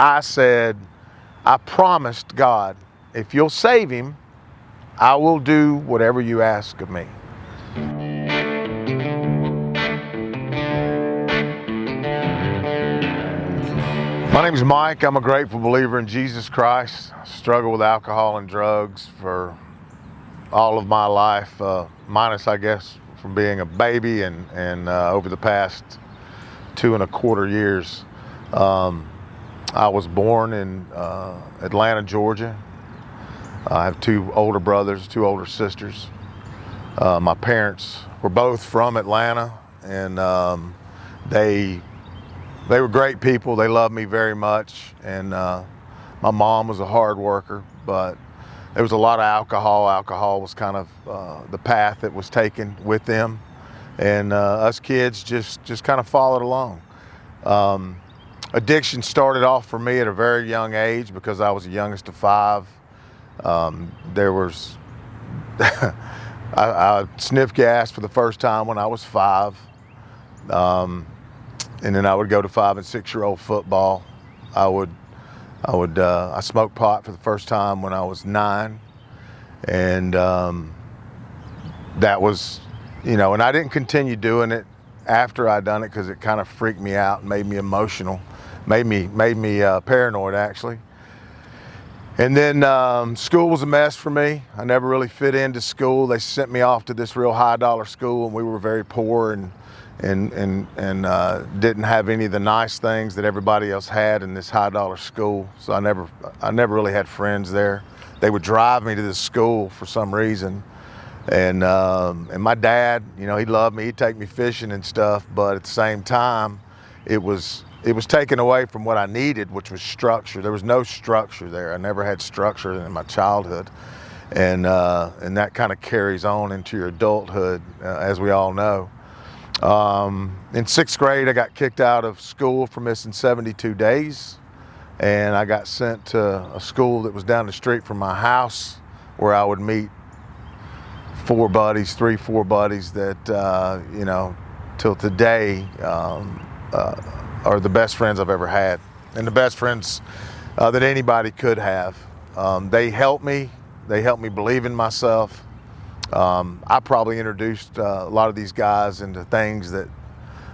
I said, I promised God, if you'll save him, I will do whatever you ask of me. My name is Mike. I'm a grateful believer in Jesus Christ. I struggled with alcohol and drugs for all of my life, minus, I guess, from being a baby and over the past 2.25 years. I was born in Atlanta, Georgia. I have 2 older brothers, 2 older sisters. My parents were both from Atlanta, and they were great people. They loved me very much, and my mom was a hard worker, but there was a lot of alcohol. Alcohol was kind of the path that was taken with them, and us kids just kind of followed along. Addiction started off for me at a very young age because I was the youngest of 5. I sniffed gas for the first time when I was 5. And then I would go to 5- and 6-year-old football. I smoked pot for the first time when I was 9. And that was, and I didn't continue doing it after I'd done it because it kind of freaked me out and made me emotional, made me paranoid actually. And then school was a mess for me. I never really fit into school. They sent me off to this real high-dollar school, and we were very poor and didn't have any of the nice things that everybody else had in this high-dollar school. So I never really had friends there. They would drive me to this school for some reason, and my dad, he loved me. He'd take me fishing and stuff, but at the same time, it was taken away from what I needed, which was structure. There was no structure there. I never had structure in my childhood, and that kind of carries on into your adulthood, as we all know. In 6th grade, I got kicked out of school for missing 72 days, and I got sent to a school that was down the street from my house, where I would meet 4 buddies that, till today, are the best friends I've ever had, and the best friends that anybody could have. They helped me. They helped me believe in myself. I probably introduced a lot of these guys into things that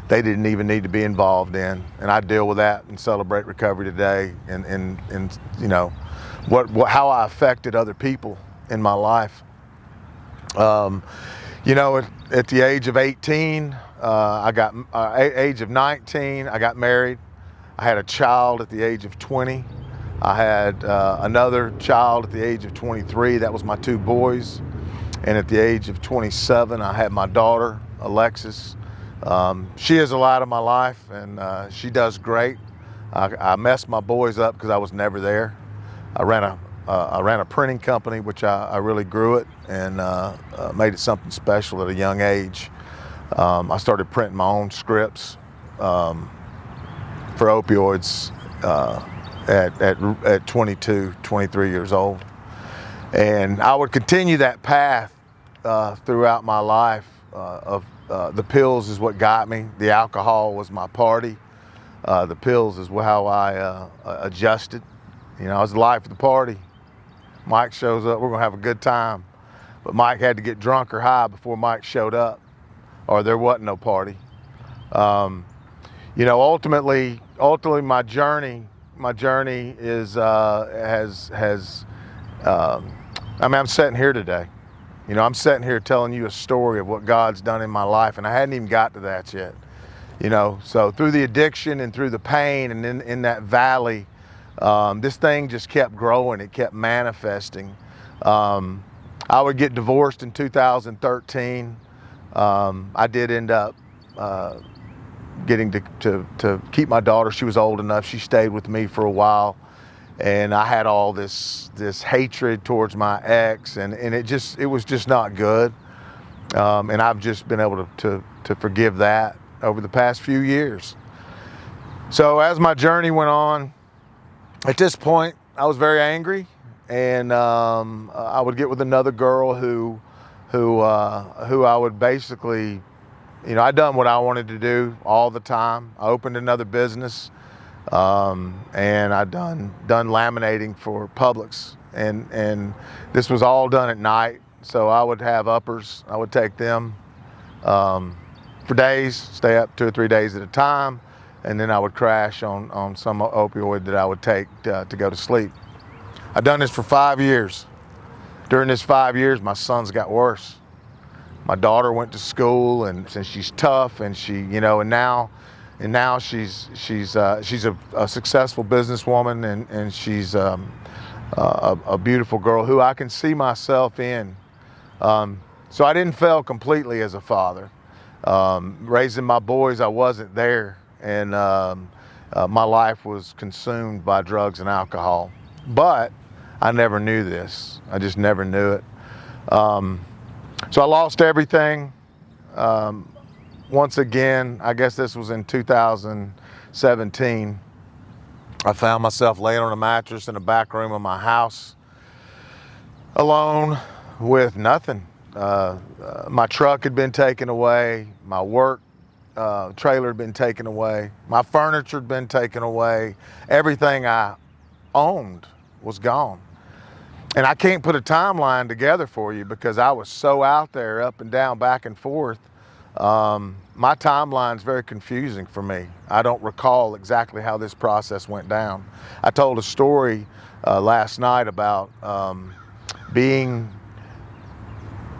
they didn't even need to be involved in, and I deal with that and celebrate recovery today, and how I affected other people in my life. At the age of 18, age of 19, I got married. I had a child at the age of 20. I had another child at the age of 23. That was my 2 boys. And at the age of 27, I had my daughter, Alexis. She is a lot of my life, and she does great. I messed my boys up because I was never there. I ran a printing company, which I really grew it and made it something special at a young age. I started printing my own scripts for opioids at 22, 23 years old. And I would continue that path throughout my life of the pills is what got me. The alcohol was my party. The pills is how I adjusted. I was the life of the party. Mike shows up, we're gonna have a good time. But Mike had to get drunk or high before Mike showed up, or there wasn't no party. Ultimately my journey is I'm sitting here today. I'm sitting here telling you a story of what God's done in my life, and I hadn't even got to that yet. So through the addiction and through the pain and in that valley, this thing just kept growing. It kept manifesting. I would get divorced in 2013. I did end up getting to keep my daughter. She was old enough. She stayed with me for a while. And I had all this hatred towards my ex, and it was just not good. And I've just been able to forgive that over the past few years. So as my journey went on, at this point, I was very angry, and I would get with another girl who I would basically, I'd done what I wanted to do all the time. I opened another business. And I done laminating for Publix, and this was all done at night. So I would have uppers. I would take them for days, stay up 2 or 3 days at a time, and then I would crash on some opioid that I would take to go to sleep. I've done this for 5 years. During this 5 years, my sons got worse. My daughter went to school, and since she's tough, and she, you know, and now she's a successful businesswoman, and she's a beautiful girl who I can see myself in. So I didn't fail completely as a father. Raising my boys, I wasn't there, and my life was consumed by drugs and alcohol. But I never knew this. I just never knew it. So I lost everything. Once again, I guess this was in 2017. I found myself laying on a mattress in the back room of my house, alone with nothing. My truck had been taken away. My work trailer had been taken away. My furniture had been taken away. Everything I owned was gone. And I can't put a timeline together for you because I was so out there, up and down, back and forth. My timeline is very confusing for me. I don't recall exactly how this process went down. I told a story last night about I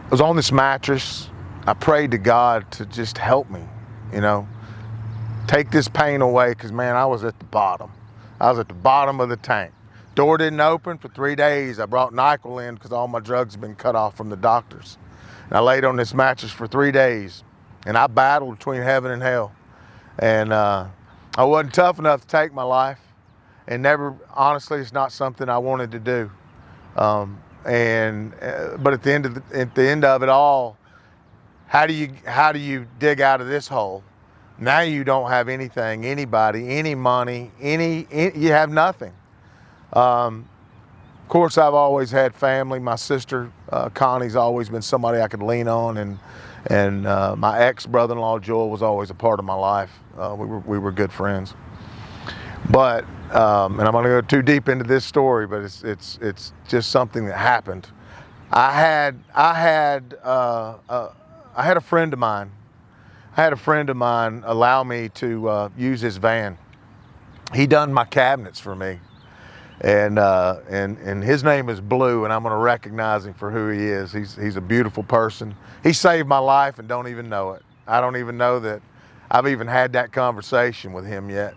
was on this mattress. I prayed to God to just help me, you know, take this pain away, because, man, I was at the bottom. I was at the bottom of the tank. Door didn't open for 3 days. I brought NyQuil in because all my drugs had been cut off from the doctors. And I laid on this mattress for 3 days, and I battled between heaven and hell. And I wasn't tough enough to take my life, and never, honestly, it's not something I wanted to do. But at the end of it all, how do you dig out of this hole? Now you don't have anything, anybody, any money, you have nothing. Of course, I've always had family. My sister Connie's always been somebody I could lean on, and my ex-brother-in-law Joel was always a part of my life. We were good friends. But and I'm going to go too deep into this story, but it's just something that happened. I had a friend of mine. I had a friend of mine allow me to use his van. He done my cabinets for me. And his name is Blue, and I'm going to recognize him for who he is. He's a beautiful person. He saved my life and don't even know it. I don't even know that I've even had that conversation with him yet,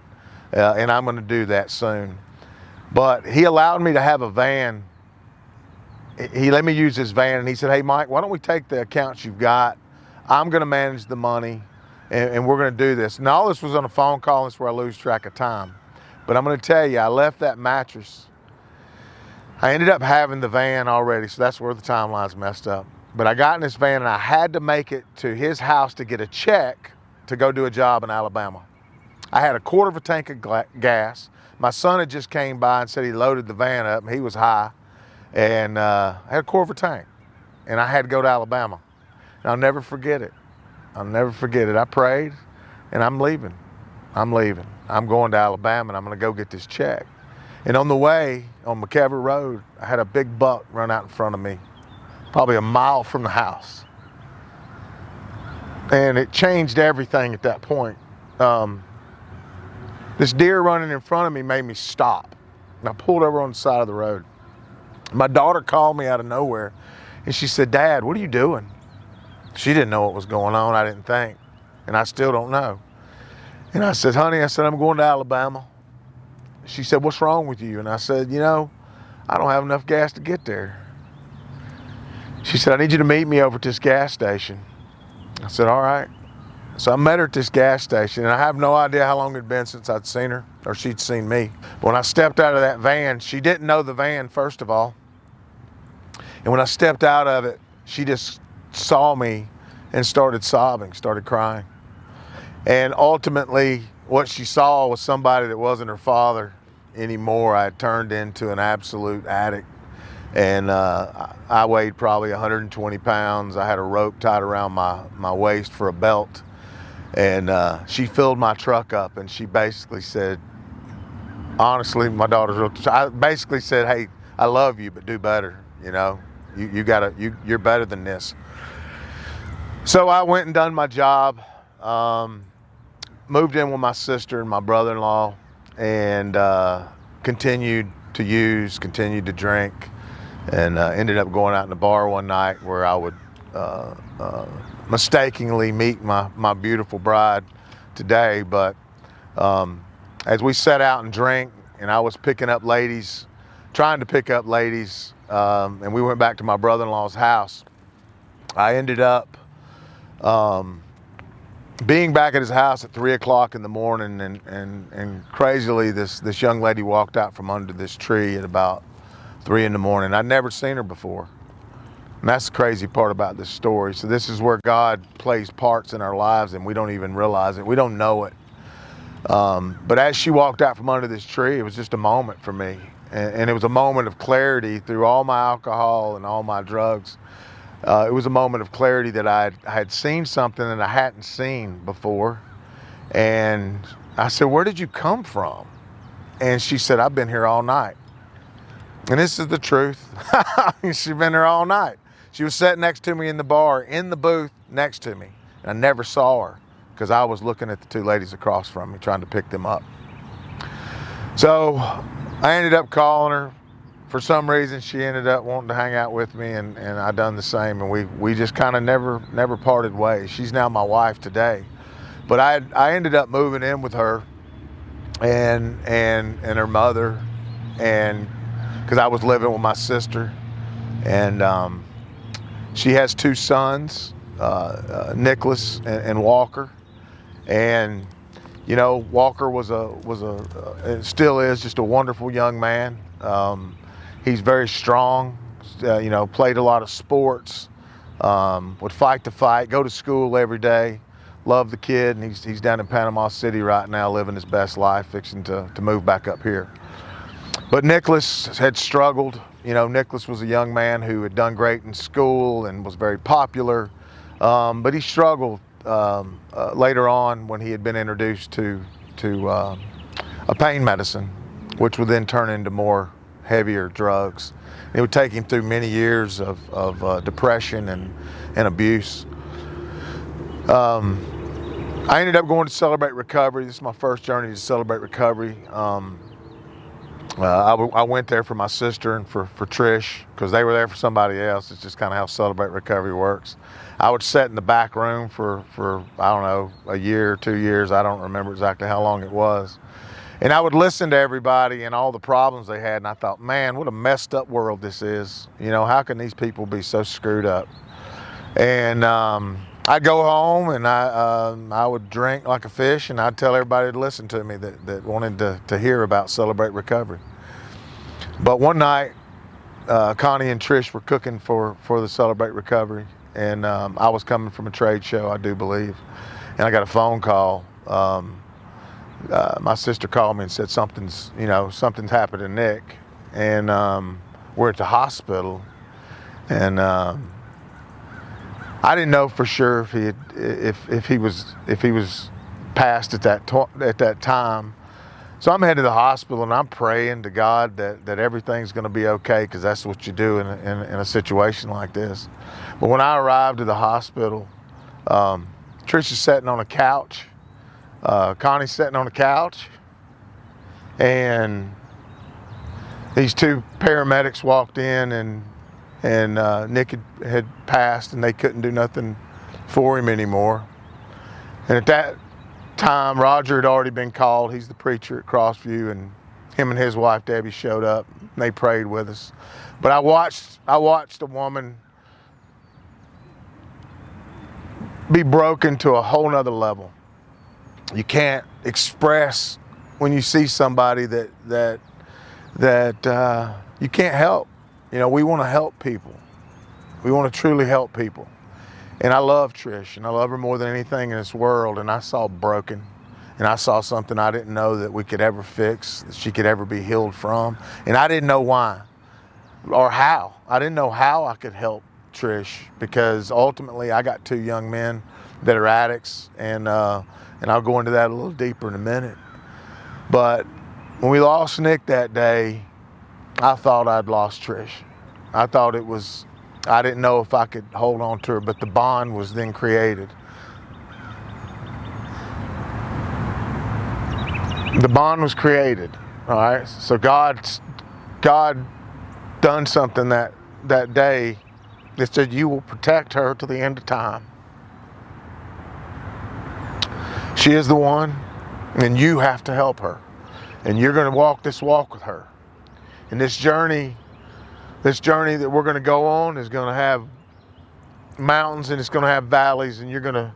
and I'm going to do that soon. But he allowed me to have a van. He let me use his van, and he said, "Hey, Mike, why don't we take the accounts you've got? I'm going to manage the money, and we're going to do this." And all this was on a phone call, and that's where I lose track of time. But I'm going to tell you, I left that mattress. I ended up having the van already, so that's where the timeline's messed up. But I got in this van, and I had to make it to his house to get a check to go do a job in Alabama. I had a quarter of a tank of gas. My son had just came by and said he loaded the van up, and he was high. And I had a quarter of a tank, and I had to go to Alabama. And I'll never forget it. I'll never forget it. I prayed, and I'm leaving. I'm going to Alabama, and I'm going to go get this check. And on the way, on McKever Road, I had a big buck run out in front of me, probably a mile from the house. And it changed everything at that point. This deer running in front of me made me stop. And I pulled over on the side of the road. My daughter called me out of nowhere, and she said, "Dad, what are you doing?" She didn't know what was going on, I didn't think. And I still don't know. And I said, "Honey," I said, "I'm going to Alabama." She said, "What's wrong with you?" And I said, "I don't have enough gas to get there." She said, "I need you to meet me over at this gas station." I said, "All right." So I met her at this gas station, and I have no idea how long it had been since I'd seen her, or she'd seen me. But when I stepped out of that van, she didn't know the van, first of all. And when I stepped out of it, she just saw me and started sobbing, started crying. And ultimately, what she saw was somebody that wasn't her father anymore. I had turned into an absolute addict. And I weighed probably 120 pounds. I had a rope tied around my waist for a belt. And she filled my truck up, and she basically said, honestly, my daughter's real. I basically said, "Hey, I love you, but do better. You know, you're better than this." So I went and done my job. Moved in with my sister and my brother-in-law, and continued to use, continued to drink, and ended up going out in the bar one night where I would mistakenly meet my beautiful bride today. But as we sat out and drank, and I was picking up ladies, trying to pick up ladies, and we went back to my brother-in-law's house, I ended up being back at his house at 3 o'clock in the morning, and crazily this young lady walked out from under this tree at about 3 in the morning. I'd never seen her before. And that's the crazy part about this story. So this is where God plays parts in our lives and we don't even realize it. We don't know it. But as she walked out from under this tree, it was just a moment for me. And it was a moment of clarity through all my alcohol and all my drugs. It was a moment of clarity that I had seen something that I hadn't seen before. And I said, "Where did you come from?" And she said, "I've been here all night." And this is the truth. She's been here all night. She was sitting next to me in the bar, in the booth next to me. And I never saw her because I was looking at the two ladies across from me, trying to pick them up. So I ended up calling her. For some reason, she ended up wanting to hang out with me, and I done the same, and we just kind of never parted ways. She's now my wife today, but I ended up moving in with her and her mother, and because I was living with my sister, and she has two sons, Nicholas and Walker, and you know, Walker was and still is just a wonderful young man. He's very strong, you know, played a lot of sports, would fight the fight, go to school every day, love the kid, and he's down in Panama City right now living his best life, fixing to move back up here. But Nicholas had struggled. You know, Nicholas was a young man who had done great in school and was very popular, but he struggled later on when he had been introduced to a pain medicine, which would then turn into more heavier drugs. It would take him through many years of depression and abuse. I ended up going to Celebrate Recovery. This is my first journey to Celebrate Recovery. I went there for my sister and for Trish, because they were there for somebody else. It's just kind of how Celebrate Recovery works. I would sit in the back room for I don't know, a year, 2 years. I don't remember exactly how long it was. And I would listen to everybody and all the problems they had, and I thought, man, what a messed up world this is. You know, how can these people be so screwed up? And I'd go home and I would drink like a fish, and I'd tell everybody to listen to me that wanted to hear about Celebrate Recovery. But one night, Connie and Trish were cooking for the Celebrate Recovery, and I was coming from a trade show, I do believe, and I got a phone call. My sister called me and said something's happened to Nick, and we're at the hospital, and I didn't know for sure if he was passed at that time. So I'm headed to the hospital and I'm praying to God that everything's going to be okay, because that's what you do in a situation like this. But when I arrived at the hospital, Trisha's sitting on a couch. Connie's sitting on the couch, and these two paramedics walked in, and Nick had passed, and they couldn't do nothing for him anymore. And at that time, Roger had already been called. He's the preacher at Crossview, and him and his wife Debbie showed up. And they prayed with us. But I watched a woman be broken to a whole nother level. You can't express when you see somebody that you can't help. You know, we want to help people. We want to truly help people. And I love Trish, and I love her more than anything in this world. And I saw broken, and I saw something I didn't know that we could ever fix, that she could ever be healed from. And I didn't know why or how. I didn't know how I could help Trish, because ultimately I got two young men that are addicts, and I'll go into that a little deeper in a minute. But when we lost Nick that day, I thought I'd lost Trish. I thought I didn't know if I could hold on to her, but the bond was then created. The bond was created, all right? So God done something that day that said, you will protect her to the end of time. She is the one, and you have to help her. And you're going to walk this walk with her. And this journey that we're going to go on is going to have mountains and it's going to have valleys, and you're going to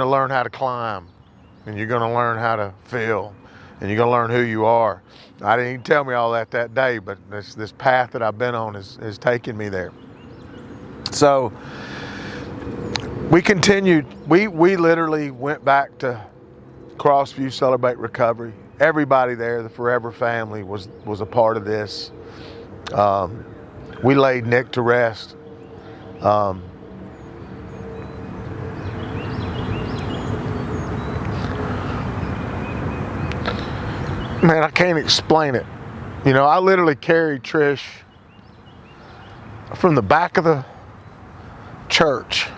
learn how to climb, and you're going to learn how to feel, and you're going to learn who you are. I didn't even tell me all that day, but this path that I've been on is taking me there. So we continued. We literally went back to Crossview, Celebrate Recovery. Everybody there, the Forever family, was a part of this. We laid Nick to rest. Man, I can't explain it. You know, I literally carried Trish from the back of the church.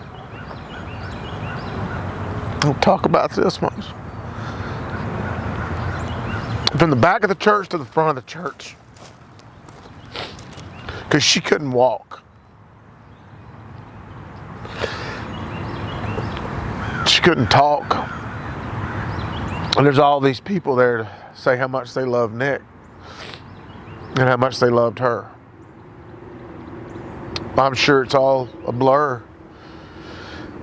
Don't talk about this much. From the back of the church to the front of the church. Because she couldn't walk. She couldn't talk. And there's all these people there to say how much they love Nick and how much they loved her. I'm sure it's all a blur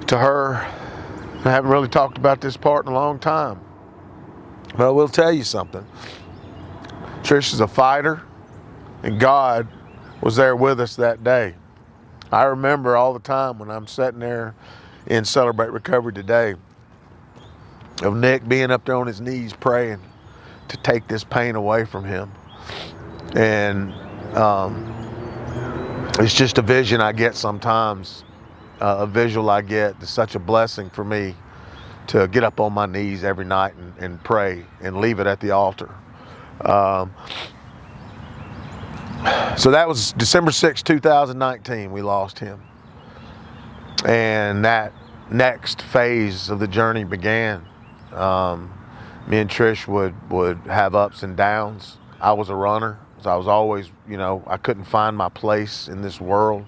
to her. I haven't really talked about this part in a long time. But I will tell you something. Trish is a fighter, and God was there with us that day. I remember all the time when I'm sitting there in Celebrate Recovery today of Nick being up there on his knees praying to take this pain away from him. And it's just a vision I get sometimes, a visual I get. It's such a blessing for me to get up on my knees every night and pray and leave it at the altar. So that was December 6, 2019, we lost him. And that next phase of the journey began. Me and Trish would have ups and downs. I was a runner, so I was always, I couldn't find my place in this world.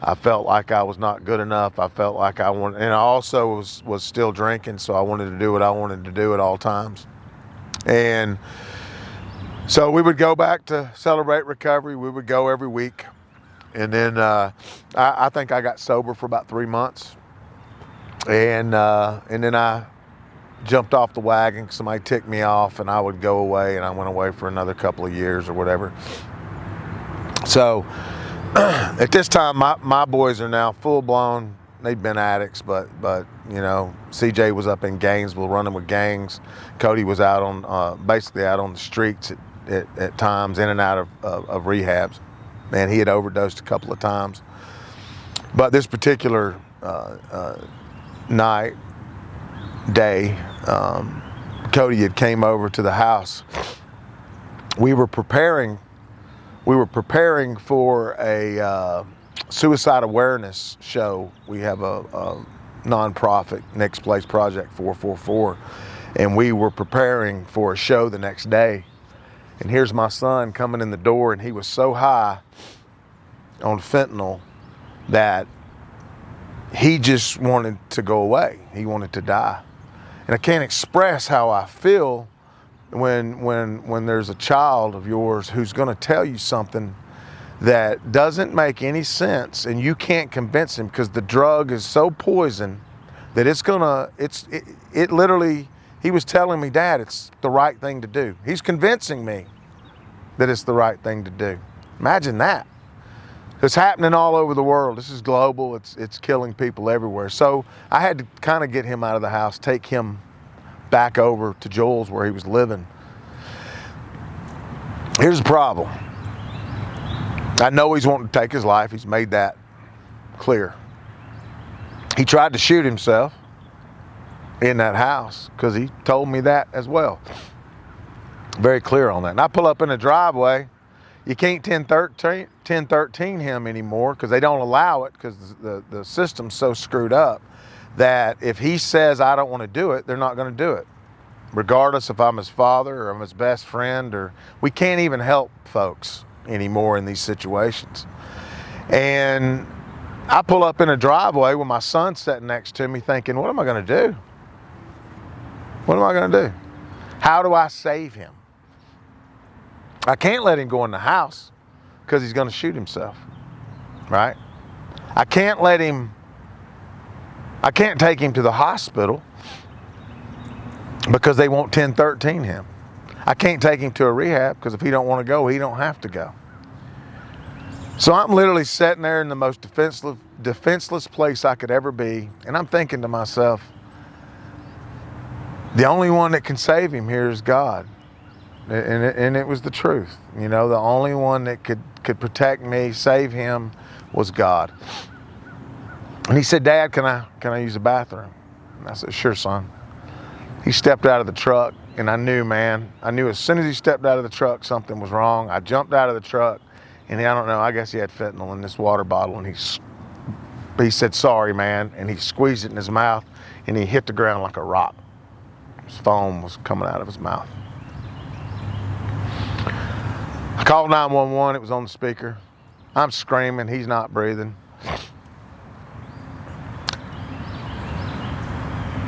I felt like I was not good enough. I felt like and I also was still drinking, so I wanted to do what I wanted to do at all times. And so we would go back to Celebrate Recovery. We would go every week. And then I think I got sober for about 3 months. And then I jumped off the wagon. Somebody ticked me off, and I would go away, and I went away for another couple of years or whatever. So at this time, my boys are now full blown. They've been addicts, but CJ was up in Gainesville running with gangs. Cody was out on basically out on the streets at times, in and out of rehabs. Man, he had overdosed a couple of times. But this particular day, Cody had came over to the house. We were preparing for a suicide awareness show. We have a nonprofit, Next Place Project 444, and we were preparing for a show the next day. And here's my son coming in the door, and he was so high on fentanyl that he just wanted to go away. He wanted to die. And I can't express how I feel when there's a child of yours who's going to tell you something that doesn't make any sense, and you can't convince him because the drug is so poison that it literally, he was telling me, Dad, it's the right thing to do. He's convincing me that it's the right thing to do. Imagine that. It's happening all over the world. This is global. It's killing people everywhere. So I had to kind of get him out of the house, take him back over to Joel's where he was living. Here's the problem. I know he's wanting to take his life. He's made that clear. He tried to shoot himself in that house because he told me that as well. Very clear on that. And I pull up in the driveway. You can't 1013 him anymore because they don't allow it because the system's so screwed up that if he says I don't want to do it, they're not going to do it. Regardless if I'm his father or I'm his best friend, or we can't even help folks anymore in these situations. And I pull up in a driveway with my son sitting next to me thinking, what am I going to do? What am I going to do? How do I save him? I can't let him go in the house because he's going to shoot himself, right? I can't take him to the hospital because they won't 1013 him. I can't take him to a rehab because if he don't want to go, he don't have to go. So I'm literally sitting there in the most defenseless place I could ever be, and I'm thinking to myself, the only one that can save him here is God. And it was the truth. You know, the only one that could protect me, save him, was God. And he said, Dad, can I use the bathroom? And I said, sure, son. He stepped out of the truck, and I knew as soon as he stepped out of the truck, something was wrong. I jumped out of the truck, and I don't know, I guess he had fentanyl in this water bottle, and he said, sorry, man, and he squeezed it in his mouth, and he hit the ground like a rock. His foam was coming out of his mouth. I called 911, it was on the speaker. I'm screaming, he's not breathing.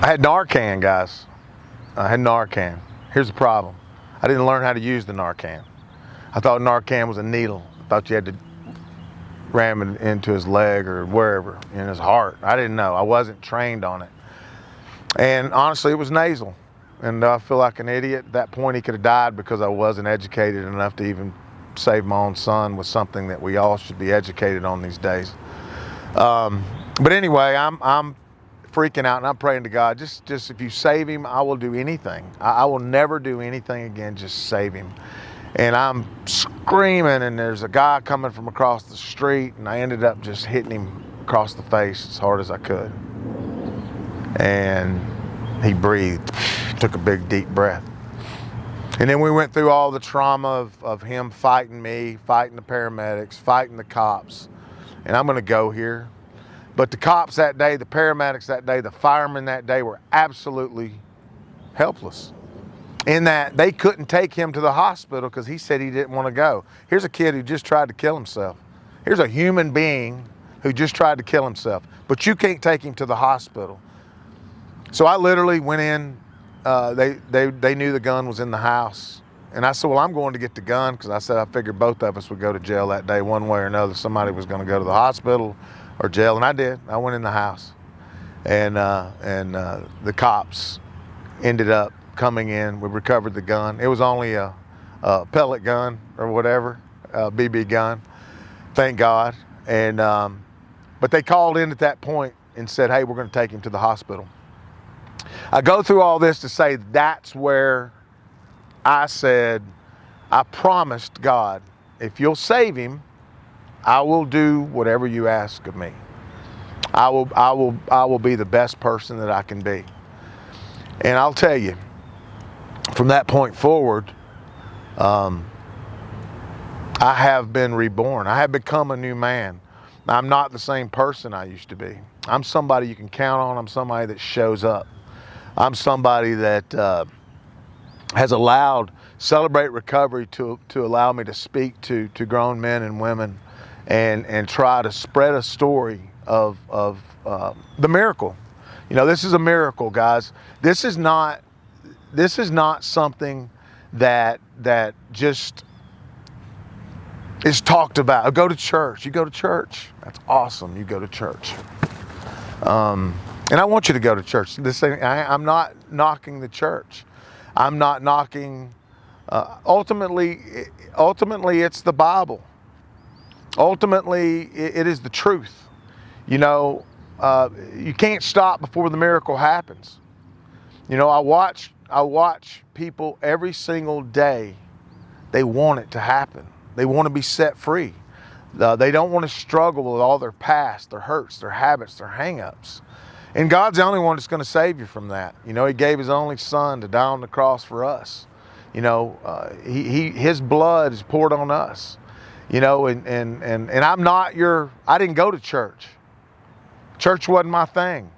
I had Narcan, guys. I had Narcan. Here's the problem. I didn't learn how to use the Narcan. I thought Narcan was a needle. I thought you had to ram it into his leg or wherever, in his heart. I didn't know. I wasn't trained on it. And honestly, it was nasal. And I feel like an idiot. At that point, he could have died because I wasn't educated enough to even save my own son with something that we all should be educated on these days. But anyway, I'm freaking out and I'm praying to God, just if you save him, I will do anything. I will never do anything again, just save him. And I'm screaming, and there's a guy coming from across the street, and I ended up just hitting him across the face as hard as I could. And he breathed, took a big deep breath. And then we went through all the trauma of him fighting me, fighting the paramedics, fighting the cops. And I'm going to go here. But the cops that day, the paramedics that day, the firemen that day were absolutely helpless in that they couldn't take him to the hospital because he said he didn't want to go. Here's a kid who just tried to kill himself. Here's a human being who just tried to kill himself. But you can't take him to the hospital. So I literally went in. They knew the gun was in the house. And I said, well, I'm going to get the gun because I said I figured both of us would go to jail that day one way or another. Somebody was going to go to the hospital or jail, and I did. I went in the house, and the cops ended up coming in. We recovered the gun. It was only a pellet gun or whatever, a BB gun, thank God. And but they called in at that point and said, hey, we're going to take him to the hospital. I go through all this to say that's where I said, I promised God, if you'll save him, I will do whatever you ask of me. I will be the best person that I can be. And I'll tell you, from that point forward, I have been reborn. I have become a new man. I'm not the same person I used to be. I'm somebody you can count on. I'm somebody that shows up. I'm somebody that has allowed Celebrate Recovery to allow me to speak to grown men and women and try to spread a story of the miracle. You know, this is a miracle, guys. This is not something that just is talked about. Go to church. You go to church. That's awesome. You go to church. And I want you to go to church. I'm not knocking the church. I'm not knocking. Ultimately, it's the Bible. Ultimately, it is the truth. You know, you can't stop before the miracle happens. You know, I watch people every single day. They want it to happen. They want to be set free. They don't want to struggle with all their past, their hurts, their habits, their hang-ups. And God's the only one that's going to save you from that. You know, He gave His only Son to die on the cross for us. You know, his blood is poured on us. You know, and I'm not I didn't go to church. Church wasn't my thing.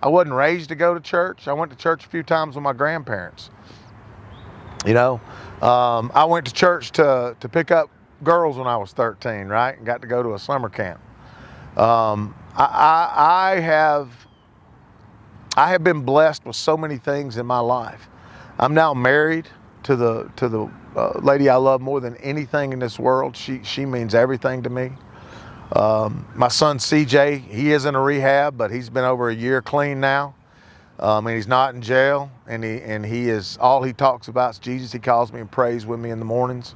I wasn't raised to go to church. I went to church a few times with my grandparents. You know, I went to church to pick up girls when I was 13, right? And got to go to a summer camp. I have been blessed with so many things in my life. I'm now married to the lady I love more than anything in this world. She means everything to me. My son CJ, he is in a rehab, but he's been over a year clean now. And he's not in jail, and he is, all he talks about is Jesus. He calls me and prays with me in the mornings,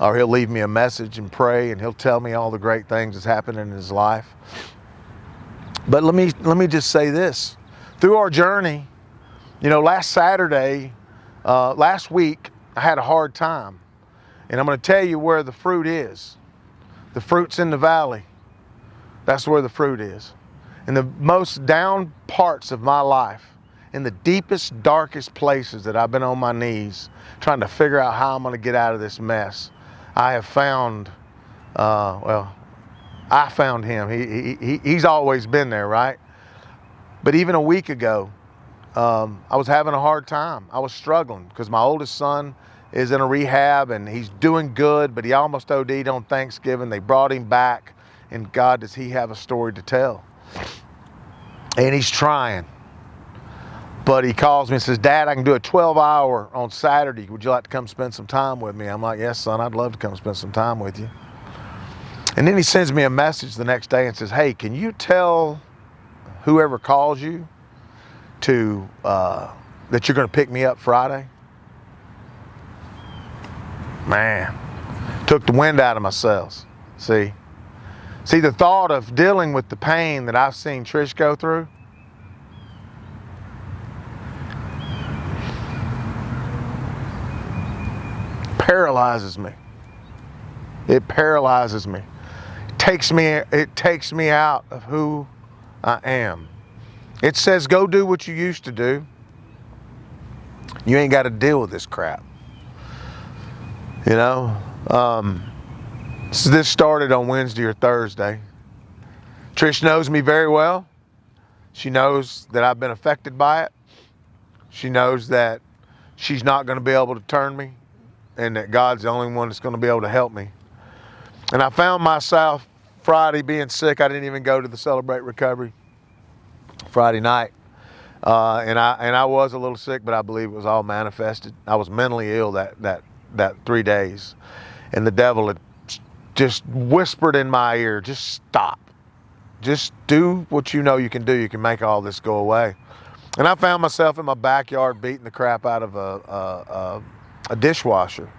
or he'll leave me a message and pray, and he'll tell me all the great things that's happening in his life. But let me just say this. Through our journey, you know, last week, I had a hard time. And I'm going to tell you where the fruit is. The fruit's in the valley. That's where the fruit is. In the most down parts of my life, in the deepest, darkest places that I've been on my knees, trying to figure out how I'm going to get out of this mess, I have found, I found him. He's always been there, right? But even a week ago, I was having a hard time. I was struggling because my oldest son is in a rehab and he's doing good, but he almost OD'd on Thanksgiving. They brought him back, and God, does he have a story to tell? And he's trying. But he calls me and says, Dad, I can do a 12-hour on Saturday. Would you like to come spend some time with me? I'm like, yes, son, I'd love to come spend some time with you. And then he sends me a message the next day and says, hey, can you tell whoever calls you to that you're going to pick me up Friday? Man, took the wind out of my sails. See, the thought of dealing with the pain that I've seen Trish go through, paralyzes me. It paralyzes me. It takes me out of who I am. It says, go do what you used to do. You ain't got to deal with this crap. You know, this started on Wednesday or Thursday. Trish knows me very well. She knows that I've been affected by it. She knows that she's not going to be able to turn me, and that God's the only one that's going to be able to help me. And I found myself Friday being sick. I didn't even go to the Celebrate Recovery Friday night. And I was a little sick, but I believe it was all manifested. I was mentally ill that 3 days. And the devil had just whispered in my ear, just stop. Just do what you know you can do. You can make all this go away. And I found myself in my backyard beating the crap out of a dishwasher,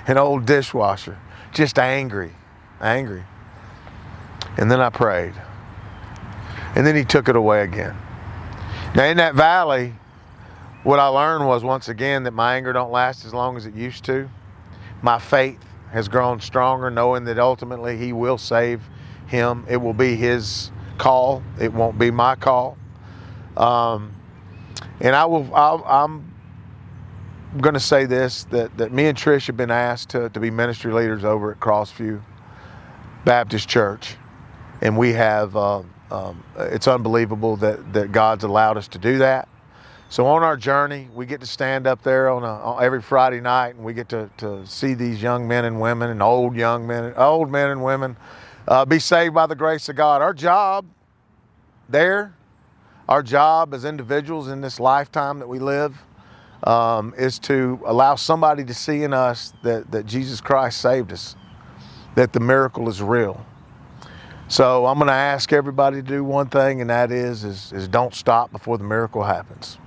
an old dishwasher, just angry. And then I prayed. And then he took it away again. Now in that valley, what I learned was, once again, that my anger don't last as long as it used to. My faith has grown stronger, knowing that ultimately he will save him. It will be his call. It won't be my call. And I'm going to say this, that me and Trish have been asked to be ministry leaders over at Crossview Baptist Church. And we have, it's unbelievable that God's allowed us to do that. So on our journey, we get to stand up there on every Friday night, and we get to see these young men and women and old men and women be saved by the grace of God. Our job as individuals in this lifetime that we live, is to allow somebody to see in us that Jesus Christ saved us, that the miracle is real. So I'm going to ask everybody to do one thing, and that is don't stop before the miracle happens.